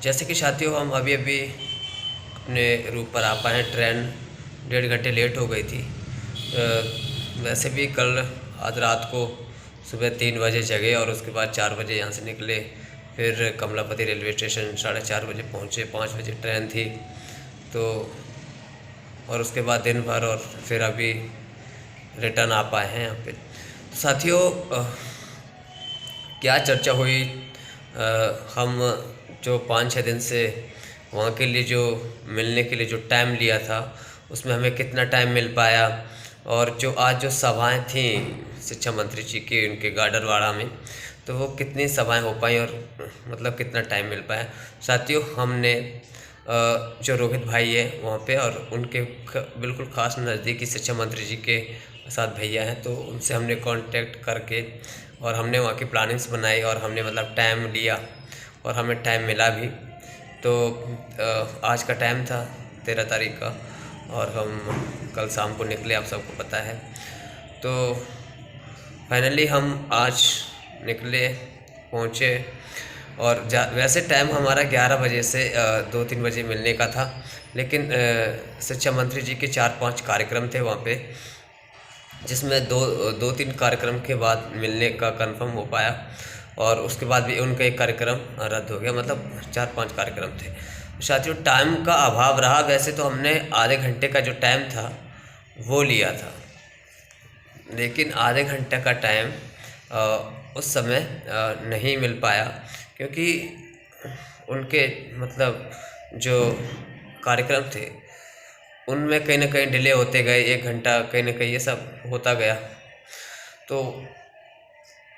जैसे कि साथियों, हम अभी अभी अपने रूट पर आ पाए हैं। ट्रेन 1.5 घंटे लेट हो गई थी। वैसे भी कल आज रात को सुबह 3 बजे जगे और उसके बाद 4 बजे यहाँ से निकले। फिर कमलापति रेलवे स्टेशन 4:30 बजे पहुँचे। 5 बजे ट्रेन थी। तो और उसके बाद दिन भर और फिर अभी रिटर्न आ पाए हैं यहाँ पे। तो साथियों, क्या चर्चा हुई। हम जो 5-6 दिन से वहाँ के लिए जो मिलने के लिए जो टाइम लिया था, उसमें हमें कितना टाइम मिल पाया। और जो आज जो सभाएं थी शिक्षा मंत्री जी की उनके गाडरवाड़ा में, तो वो कितनी सभाएं हो पाई और मतलब कितना टाइम मिल पाया। साथियों, हमने जो रोहित भाई है वहाँ पे और उनके बिल्कुल ख़ास नज़दीकी शिक्षा मंत्री जी के साथ भैया हैं, तो उनसे हमने कांटेक्ट करके और हमने वहाँ की प्लानिंग्स बनाई और हमने मतलब टाइम लिया और हमें टाइम मिला भी। तो आज का टाइम था 13 तारीख का और हम कल शाम को निकले, आप सबको पता है। तो फाइनली हम आज निकले, पहुँचे और वैसे टाइम हमारा 11 बजे से 2-3 बजे मिलने का था, लेकिन शिक्षा मंत्री जी के 4-5 कार्यक्रम थे वहाँ पे, जिसमें 2-3 कार्यक्रम के बाद मिलने का कंफर्म हो पाया और उसके बाद भी उनका एक कार्यक्रम रद्द हो गया। मतलब 4-5 कार्यक्रम थे। साथियों, टाइम का अभाव रहा। वैसे तो हमने आधे घंटे का जो टाइम था वो लिया था, लेकिन आधे घंटे का टाइम उस समय नहीं मिल पाया, क्योंकि उनके मतलब जो कार्यक्रम थे उनमें कहीं ना कहीं डिले होते गए। 1 घंटा कहीं ना कहीं ये सब होता गया। तो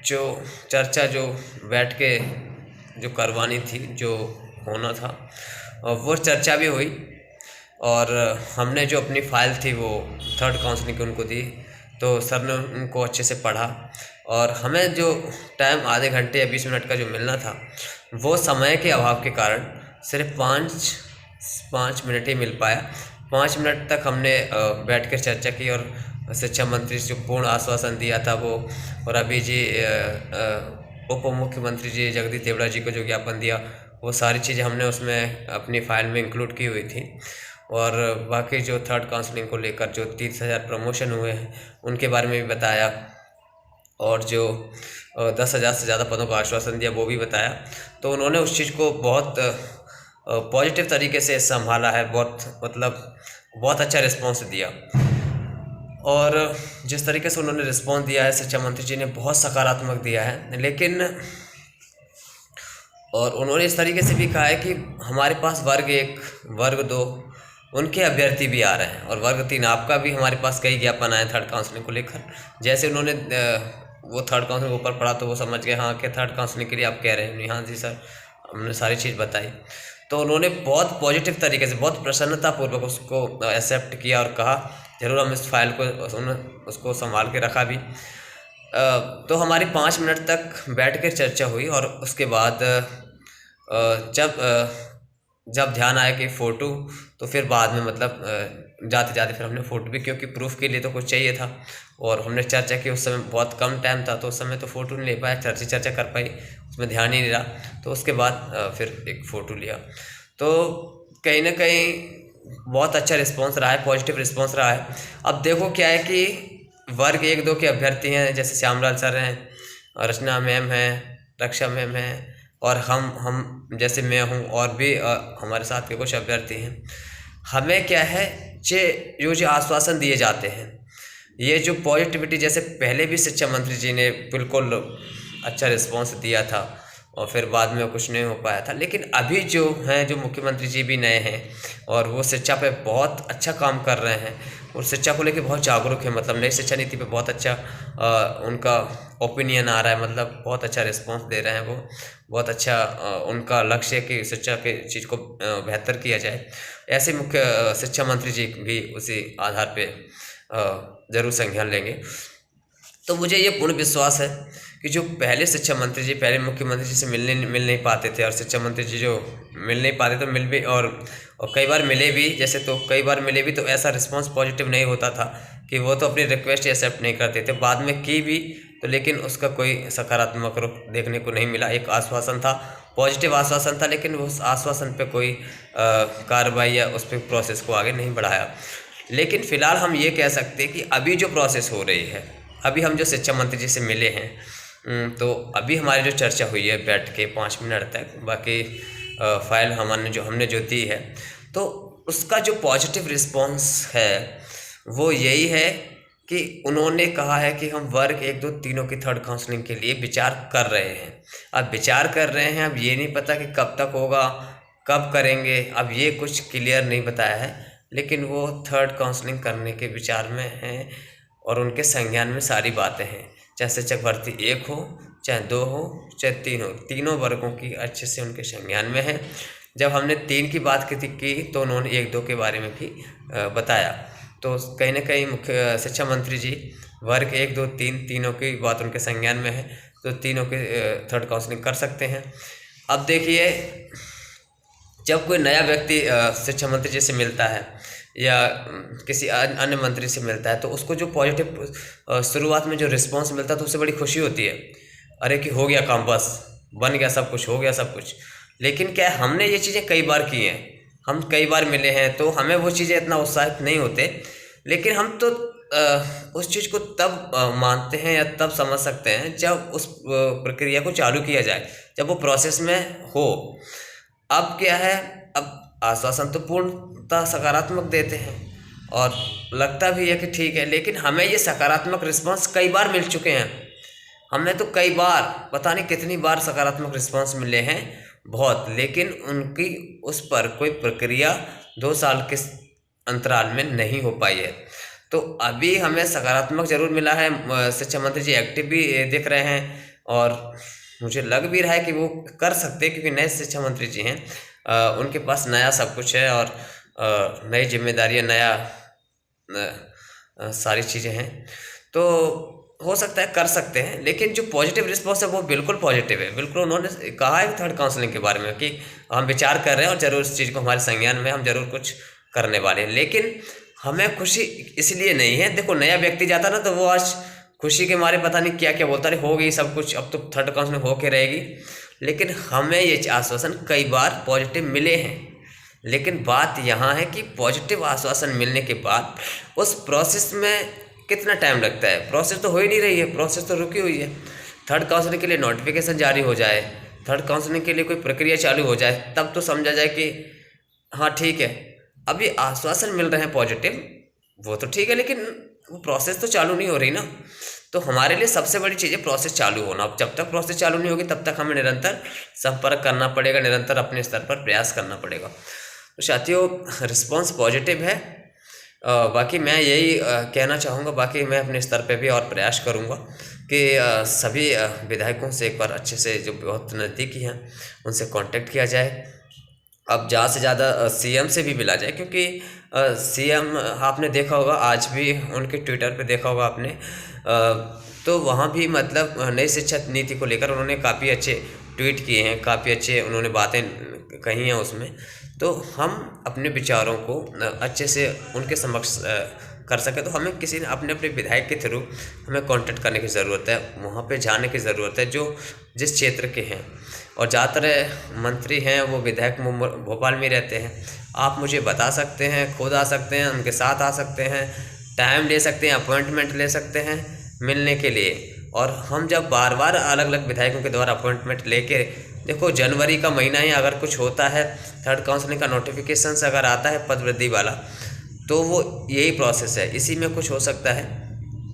जो चर्चा जो बैठ के जो करवानी थी, जो होना था, वो चर्चा भी हुई और हमने जो अपनी फ़ाइल थी वो थर्ड काउंसलिंग की उनको दी। तो सर ने उनको अच्छे से पढ़ा और हमें जो टाइम आधे घंटे या 20 मिनट का जो मिलना था, वो समय के अभाव के कारण सिर्फ 5 मिनट ही मिल पाया। 5 मिनट तक हमने बैठ कर चर्चा की और शिक्षा मंत्री से जो पूर्ण आश्वासन दिया था वो, और अभी जी उप मुख्यमंत्री जी जगदीश देवड़ा जी को जो ज्ञापन दिया, वो सारी चीज़ें हमने उसमें अपनी फ़ाइल में इंक्लूड की हुई थी। और बाकी जो थर्ड काउंसलिंग को लेकर जो 30,000 प्रमोशन हुए हैं उनके बारे में भी बताया, और जो 10,000 से ज़्यादा पदों का आश्वासन दिया वो भी बताया। तो उन्होंने उस चीज़ को बहुत पॉजिटिव तरीके से संभाला है। बहुत अच्छा रिस्पॉन्स दिया और जिस तरीके से उन्होंने रिस्पॉन्स दिया है, शिक्षा मंत्री जी ने बहुत सकारात्मक दिया है। लेकिन और उन्होंने इस तरीके से भी कहा है कि हमारे पास वर्ग 1, वर्ग 2 उनके अभ्यर्थी भी आ रहे हैं और वर्ग 3 आपका भी हमारे पास कई ज्ञापन आए थर्ड काउंसलिंग को लेकर। जैसे उन्होंने वो थर्ड काउंसलिंग ऊपर पढ़ा तो वो समझ गए हाँ कि थर्ड काउंसलिंग के लिए आप कह रहे हैं। हाँ जी सर, हमने सारी चीज़ बताई। तो उन्होंने बहुत पॉजिटिव तरीके से, बहुत प्रसन्नतापूर्वक उसको एक्सेप्ट किया और कहा ज़रूर हम इस फाइल को उसको संभाल के रखा भी। तो हमारी 5 मिनट तक बैठ कर चर्चा हुई और उसके बाद जब ध्यान आया कि फ़ोटो, तो फिर बाद में मतलब जाते जाते फिर हमने फ़ोटो भी, क्योंकि प्रूफ के लिए तो कुछ चाहिए था और हमने चर्चा की। उस समय बहुत कम टाइम था तो उस समय तो फ़ोटो नहीं ले पाया, चर्चा कर पाई, उसमें ध्यान ही नहीं रहा। तो उसके बाद फिर एक फ़ोटो लिया। तो कहीं ना कहीं बहुत अच्छा रिस्पॉन्स रहा है, पॉजिटिव रिस्पॉन्स रहा है। अब देखो क्या है कि वर्ग 1-2 के अभ्यर्थी हैं, जैसे श्यामलाल सर हैं, रचना मैम हैं, रक्षा मैम हैं, और हम जैसे मैं हूँ, और भी हमारे साथ के कुछ अभ्यर्थी हैं। हमें क्या है जो आश्वासन दिए जाते हैं, ये जो पॉजिटिविटी, जैसे पहले भी शिक्षा मंत्री जी ने बिल्कुल अच्छा रिस्पॉन्स दिया था और फिर बाद में कुछ नहीं हो पाया था। लेकिन अभी जो हैं, जो मुख्यमंत्री जी भी नए हैं और वो शिक्षा पे बहुत अच्छा काम कर रहे हैं और शिक्षा को लेकर बहुत जागरूक है। मतलब नई शिक्षा नीति पे बहुत अच्छा उनका ओपिनियन आ रहा है, मतलब बहुत अच्छा रिस्पांस दे रहे हैं वो। बहुत अच्छा उनका लक्ष्य है कि शिक्षा के चीज़ को बेहतर किया जाए। ऐसे मुख्य शिक्षा मंत्री जी भी उसी आधार पे ज़रूर संज्ञान लेंगे। तो मुझे ये पूर्ण विश्वास है कि जो पहले शिक्षा मंत्री जी पहले मुख्यमंत्री जी से मिल नहीं पाते थे, और शिक्षा मंत्री जी जो मिल नहीं पाते तो मिल भी, और कई बार मिले भी, जैसे तो कई बार मिले भी तो ऐसा रिस्पांस पॉजिटिव नहीं होता था कि वो तो अपनी रिक्वेस्ट एक्सेप्ट नहीं करते थे। बाद में की भी तो लेकिन उसका कोई सकारात्मक रुख देखने को नहीं मिला। एक आश्वासन था पॉजिटिव आश्वासन था, लेकिन उस आश्वासन पे कोई कार्रवाई या उस पर प्रोसेस को आगे नहीं बढ़ाया। लेकिन फ़िलहाल हम ये कह सकते हैं कि अभी जो प्रोसेस हो रही है, अभी हम जो शिक्षा मंत्री जी से मिले हैं, तो अभी हमारी जो चर्चा हुई है बैठ के 5 मिनट तक, बाकी फाइल हमने जो दी है, तो उसका जो पॉजिटिव रिस्पॉन्स है वो यही है कि उन्होंने कहा है कि हम वर्ग 1, 2, तीनों की थर्ड काउंसलिंग के लिए विचार कर रहे हैं। अब विचार कर रहे हैं, अब ये नहीं पता कि कब तक होगा, कब करेंगे, अब ये कुछ क्लियर नहीं बताया है, लेकिन वो थर्ड काउंसलिंग करने के विचार में हैं और उनके संज्ञान में सारी बातें हैं। चाहे शिक्षक भर्ती 1 हो, चाहे 2 हो, चाहे 3 हो, तीनों वर्गों की अच्छे से उनके संज्ञान में है। जब हमने 3 की बात की तो उन्होंने 1, 2 के बारे में भी बताया। तो कहीं ना कहीं मुख्य शिक्षा मंत्री जी वर्ग 1, 2, 3 तीनों की बात उनके संज्ञान में है, तो तीनों के थर्ड काउंसलिंग कर सकते हैं। अब देखिए, जब कोई नया व्यक्ति शिक्षा मंत्री जी से मिलता है या किसी अन्य मंत्री से मिलता है, तो उसको जो पॉजिटिव शुरुआत में जो रिस्पॉन्स मिलता है तो उससे बड़ी खुशी होती है, अरे कि हो गया काम, बस बन गया, सब कुछ हो गया, सब कुछ। लेकिन क्या है, हमने ये चीज़ें कई बार की हैं, हम कई बार मिले हैं, तो हमें वो चीज़ें इतना उत्साहित नहीं होते। लेकिन हम तो उस चीज़ को तब मानते हैं या तब समझ सकते हैं जब उस प्रक्रिया को चालू किया जाए, जब वो प्रोसेस में हो। अब क्या है, अब आश्वासन तो पूर्णतः सकारात्मक देते हैं और लगता भी है कि ठीक है, लेकिन हमें ये सकारात्मक रिस्पांस कई बार मिल चुके हैं। हमने तो कई बार, पता नहीं कितनी बार सकारात्मक रिस्पांस मिले हैं, बहुत, लेकिन उनकी उस पर कोई प्रक्रिया 2 साल के अंतराल में नहीं हो पाई है। तो अभी हमें सकारात्मक जरूर मिला है, शिक्षा मंत्री जी एक्टिव भी दिख रहे हैं और मुझे लग भी रहा है कि वो कर सकते हैं, क्योंकि नए शिक्षा मंत्री जी हैं, उनके पास नया सब कुछ है और नई जिम्मेदारियां, नया सारी चीज़ें हैं, तो हो सकता है कर सकते हैं। लेकिन जो पॉजिटिव रिस्पॉन्स है वो बिल्कुल पॉजिटिव है। बिल्कुल उन्होंने कहा है थर्ड काउंसलिंग के बारे में कि हम विचार कर रहे हैं और ज़रूर इस चीज़ को हमारे संज्ञान में हम ज़रूर कुछ करने वाले हैं। लेकिन हमें खुशी इसलिए नहीं है, देखो नया व्यक्ति जाता ना, तो वो आज खुशी के मारे पता नहीं क्या क्या बोलता है, हो गई सब कुछ, अब तो थर्ड काउंसलिंग होके रहेगी। लेकिन हमें ये आश्वासन कई बार पॉजिटिव मिले हैं, लेकिन बात यहाँ है कि पॉजिटिव आश्वासन मिलने के बाद उस प्रोसेस में कितना टाइम लगता है। प्रोसेस तो हो ही नहीं रही है, प्रोसेस तो रुकी हुई है। थर्ड काउंसलिंग के लिए नोटिफिकेशन जारी हो जाए, थर्ड काउंसलिंग के लिए कोई प्रक्रिया चालू हो जाए, तब तो समझा जाए कि हाँ ठीक है। अभी आश्वासन मिल रहे हैं पॉजिटिव, वो तो ठीक है, लेकिन वो प्रोसेस तो चालू नहीं हो रही ना। तो हमारे लिए सबसे बड़ी चीज़ है प्रोसेस चालू होना। अब जब तक प्रोसेस चालू नहीं होगी तब तक हमें निरंतर संपर्क करना पड़ेगा, निरंतर अपने स्तर पर प्रयास करना पड़ेगा। तो साथियों, रिस्पॉन्स पॉजिटिव है। बाकी मैं यही कहना चाहूँगा, बाकी मैं अपने स्तर पे भी और प्रयास करूँगा कि सभी विधायकों से एक बार अच्छे से, जो बहुत नज़दीकी हैं, उनसे कांटेक्ट किया जाए। अब ज़्यादा से ज़्यादा सीएम से भी मिला जाए, क्योंकि सीएम आपने देखा होगा, आज भी उनके ट्विटर पे देखा होगा आपने, तो वहाँ भी मतलब नई शिक्षा नीति को लेकर उन्होंने काफ़ी अच्छे ट्वीट किए हैं, काफ़ी अच्छे उन्होंने बातें कही हैं उसमें। तो हम अपने विचारों को अच्छे से उनके समक्ष कर सके, तो हमें किसी ने अपने विधायक के थ्रू हमें कांटेक्ट करने की ज़रूरत है, वहाँ पे जाने की ज़रूरत है, जो जिस क्षेत्र के हैं। और ज़्यादातर मंत्री हैं वो विधायक भोपाल में रहते हैं। आप मुझे बता सकते हैं, खुद आ सकते हैं, उनके साथ आ सकते हैं, टाइम ले सकते हैं, अपॉइंटमेंट ले सकते हैं मिलने के लिए। और हम जब बार बार अलग अलग विधायकों के द्वारा अपॉइंटमेंट लेके, देखो जनवरी का महीना ही अगर कुछ होता है, थर्ड काउंसलिंग का नोटिफिकेशन अगर आता है पद वृद्धि वाला, तो वो यही प्रोसेस है, इसी में कुछ हो सकता है।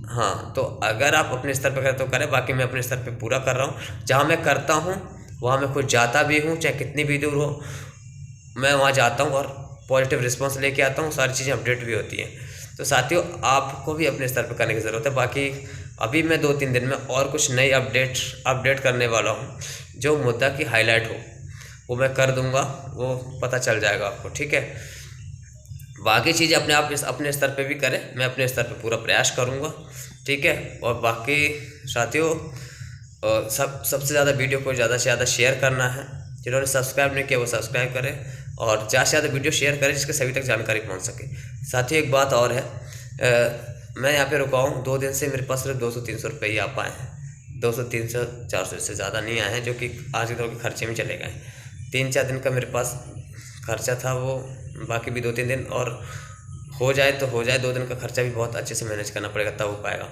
हाँ, तो अगर आप अपने स्तर पर करें तो करें, बाकी मैं अपने स्तर पे पूरा कर रहा हूँ। जहाँ मैं करता हूँ वहाँ मैं खुद जाता भी हूँ, चाहे कितनी भी दूर हो, मैं वहाँ जाता हूँ और पॉजिटिव रिस्पॉन्स लेके आता हूँ, सारी चीज़ें अपडेट भी होती हैं। तो साथियों, आपको भी अपने स्तर पर करने की ज़रूरत है। बाकी अभी मैं 2-3 दिन में और कुछ नई अपडेट करने वाला हूँ, जो मुद्दा की हाईलाइट हो वो मैं कर दूँगा, वो पता चल जाएगा आपको, ठीक है। बाकी चीज़ें अपने स्तर पे भी करें, मैं अपने स्तर पे पूरा प्रयास करूँगा, ठीक है। और बाकी साथियों, सबसे ज़्यादा वीडियो को ज़्यादा से ज़्यादा शेयर करना है। जिन्होंने सब्सक्राइब नहीं किया वो सब्सक्राइब करें और ज़्यादा से ज़्यादा वीडियो शेयर करें, जिसके सभी तक जानकारी पहुँच सके। साथियों, एक बात और है, मैं यहाँ पे रुका हूँ 2 दिन से, मेरे पास सिर्फ 200-300 रुपये ही आ पाए हैं। 200 300 400 से ज़्यादा नहीं आए हैं, जो कि आज के दौर के खर्चे में चले गए। 3-4 दिन का मेरे पास खर्चा था वो, बाकी भी 2-3 दिन और हो जाए तो हो जाए। 2 दिन का खर्चा भी बहुत अच्छे से मैनेज करना पड़ेगा तब हो पाएगा।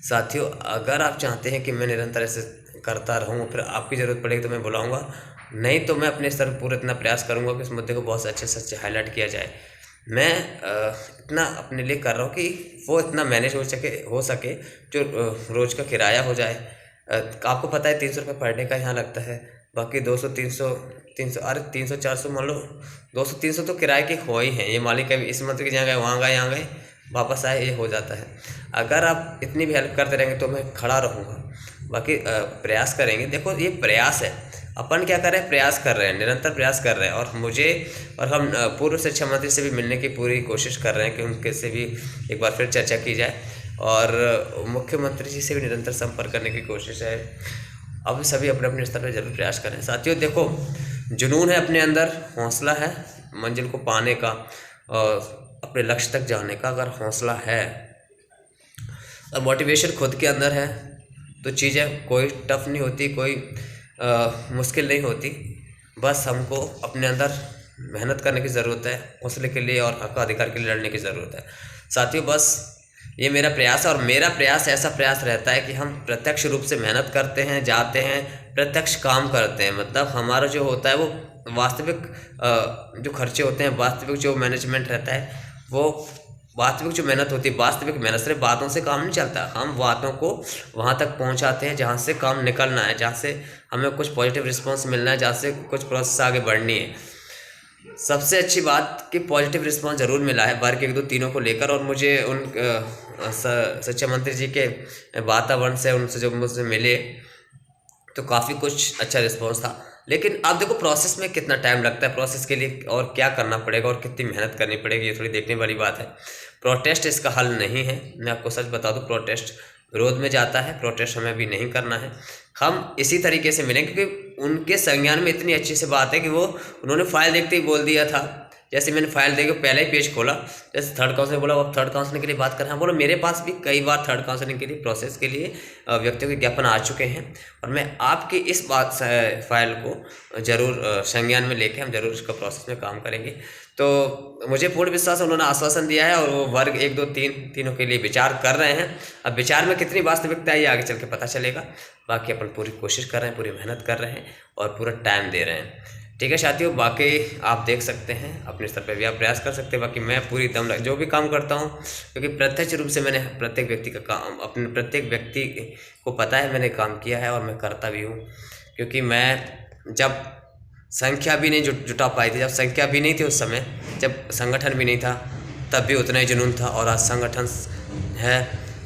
साथियों, अगर आप चाहते हैं कि मैं निरंतर ऐसे करता रहूँ, फिर आपकी ज़रूरत पड़ेगी तो मैं बुलाऊँगा, नहीं तो मैं अपने स्तर पर पूरा इतना प्रयास करूँगा कि इस मुद्दे को बहुत अच्छे से हाईलाइट किया जाए। मैं इतना अपने लिए कर रहा हूँ कि वो इतना मैनेज हो सके जो रोज़ का किराया हो जाए। आपको पता है 300 रुपये पर डे का यहाँ लगता है, बाकी 200-300 अरे 300-400 मान लो, 200-300 तो किराए के हो ही हैं। ये मालिक कभी इस मंथ के जहाँ गए वहाँ गए, यहाँ गए वापस आए, ये हो जाता है। अगर आप इतनी भी हेल्प करते रहेंगे तो मैं खड़ा रहूँगा। बाकी प्रयास करेंगे। देखो ये प्रयास है, अपन क्या कर रहे हैं, प्रयास कर रहे हैं, निरंतर प्रयास कर रहे हैं। और मुझे और हम पूर्व शिक्षा मंत्री से भी मिलने की पूरी कोशिश कर रहे हैं कि उनके से भी एक बार फिर चर्चा की जाए, और मुख्यमंत्री जी से भी निरंतर संपर्क करने की कोशिश है। अब सभी अपने अपने स्तर पर जरूर प्रयास करें। साथियों देखो, जुनून है अपने अंदर, हौसला है मंजिल को पाने का और अपने लक्ष्य तक जाने का। अगर हौसला है और मोटिवेशन खुद के अंदर है तो चीज़ें कोई टफ नहीं होती, कोई मुश्किल नहीं होती। बस हमको अपने अंदर मेहनत करने की ज़रूरत है, हौसले के लिए और हक अधिकार के लिए लड़ने की ज़रूरत है। साथियों बस ये मेरा प्रयास है, और मेरा प्रयास ऐसा प्रयास रहता है कि हम प्रत्यक्ष रूप से मेहनत करते हैं, जाते हैं, प्रत्यक्ष काम करते हैं। मतलब हमारा जो होता है वो वास्तविक जो खर्चे होते हैं, वास्तविक जो मैनेजमेंट रहता है, वो वास्तविक जो मेहनत होती है, वास्तविक मेहनत सिर्फ बातों से काम नहीं चलता। हम बातों को वहाँ तक पहुँचाते हैं जहाँ से काम निकलना है, जहाँ से हमें कुछ पॉजिटिव रिस्पॉन्स मिलना है, जहाँ से कुछ प्रोसेस आगे बढ़नी है। सबसे अच्छी बात कि पॉजिटिव रिस्पॉन्स ज़रूर मिला है वर्ग 1, 2, 3 को लेकर। और मुझे उन शिक्षा मंत्री जी के वातावरण से, उनसे जो मुझसे मिले तो काफ़ी कुछ अच्छा रिस्पॉन्स था। लेकिन आप देखो प्रोसेस में कितना टाइम लगता है, प्रोसेस के लिए और क्या करना पड़ेगा और कितनी मेहनत करनी पड़ेगी, ये थोड़ी देखने वाली बात है। प्रोटेस्ट इसका हल नहीं है, मैं आपको सच बता दूं। प्रोटेस्ट विरोध में जाता है, प्रोटेस्ट हमें भी नहीं करना है। हम इसी तरीके से मिलेंगे क्योंकि उनके संज्ञान में इतनी अच्छी सी बात है कि वो उन्होंने फाइल देखते ही बोल दिया था। जैसे मैंने फाइल देके पहले ही पेज खोला, जैसे थर्ड काउंसलिंग बोला, अब थर्ड काउंसलिंग के लिए बात कर रहे हैं। बोलो मेरे पास भी कई बार थर्ड काउंसलिंग के लिए प्रोसेस के लिए व्यक्तियों के ज्ञापन आ चुके हैं, और मैं आपकी इस बात फाइल को जरूर संज्ञान में लेके हम जरूर इसका प्रोसेस में काम करेंगे। तो मुझे पूर्ण विश्वास है, उन्होंने आश्वासन दिया है और वो वर्ग 1, 2, 3 तीनों के लिए विचार कर रहे हैं। अब विचार में कितनी वास्तविकता है ये आगे चल के पता चलेगा। बाकी अपन पूरी कोशिश कर रहे हैं, पूरी मेहनत कर रहे हैं और पूरा टाइम दे रहे हैं। ठीक है साथियों, बाकी आप देख सकते हैं, अपने स्तर पर भी आप प्रयास कर सकते हैं। बाकी मैं पूरी दम जो भी काम करता हूं, क्योंकि प्रत्यक्ष रूप से मैंने प्रत्येक व्यक्ति का काम, अपने प्रत्येक व्यक्ति को पता है मैंने काम किया है और मैं करता भी हूं। क्योंकि मैं जब संख्या भी नहीं जुटा पाई थी, जब संख्या भी नहीं थी उस समय, जब संगठन भी नहीं था, तब भी उतना ही जुनून था। और आज संगठन है,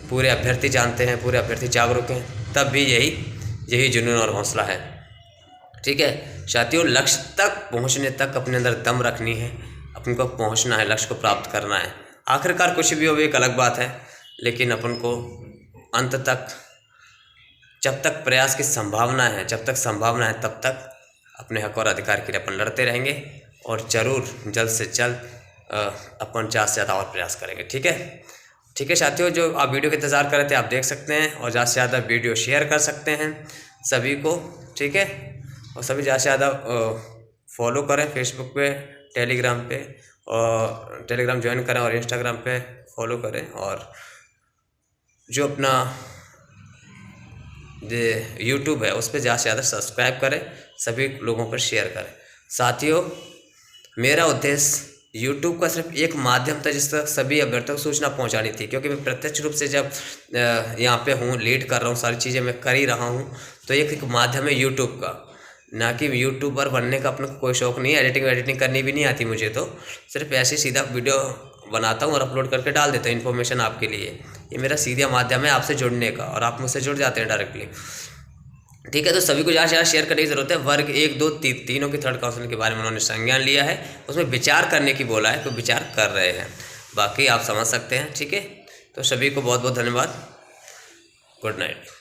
पूरे अभ्यर्थी जानते हैं, पूरे अभ्यर्थी जागरूक हैं, तब भी यही जुनून और हौसला है। ठीक है साथियों, लक्ष्य तक पहुंचने तक अपने अंदर दम रखनी है, अपन को पहुंचना है, लक्ष्य को प्राप्त करना है। आखिरकार कुछ भी हो एक अलग बात है, लेकिन अपन को अंत तक, जब तक प्रयास की संभावना है, जब तक संभावना है, तब तक अपने हक और अधिकार के लिए अपन लड़ते रहेंगे और ज़रूर जल्द से जल्द अपन ज़्यादा से ज़्यादा और प्रयास करेंगे। ठीक है साथियों, जो आप वीडियो का इंतज़ार कर रहे थे आप देख सकते हैं, और ज़्यादा से ज़्यादा वीडियो शेयर कर सकते हैं सभी को। ठीक है, और सभी ज़्यादा से ज़्यादा फॉलो करें फेसबुक पे, टेलीग्राम पे, और टेलीग्राम ज्वाइन करें और इंस्टाग्राम पे फॉलो करें, और जो अपना यूट्यूब है उस पर ज़्यादा से ज़्यादा सब्सक्राइब करें, सभी लोगों पर शेयर करें। साथियों, मेरा उद्देश्य यूट्यूब का सिर्फ एक माध्यम था जिस तक सभी अभ्यर्थियों को सूचना पहुंचानी थी, क्योंकि मैं प्रत्यक्ष रूप से जब यहाँ पे हूँ, लीड कर रहा हूँ, सारी चीज़ें मैं कर ही रहा हूँ, तो एक माध्यम है यूट्यूब का। ना कि यूट्यूबर बनने का अपने को कोई शौक़ नहीं है, एडिटिंग करनी भी नहीं आती मुझे, तो सिर्फ ऐसे सीधा वीडियो बनाता हूँ और अपलोड करके डाल देता हूँ इन्फॉर्मेशन आपके लिए। ये मेरा सीधा माध्यम है आपसे जुड़ने का, और आप मुझसे जुड़ जाते हैं डायरेक्टली। ठीक है, तो सभी को ज़्यादा शेयर करने की ज़रूरत है। वर्ग 1, 2, 3 तीनों की थर्ड काउंसलिंग के बारे में उन्होंने संज्ञान लिया है, उसमें विचार करने की बोला है, तो विचार कर रहे हैं। बाकी आप समझ सकते हैं। ठीक है, तो सभी को बहुत बहुत धन्यवाद। Good night.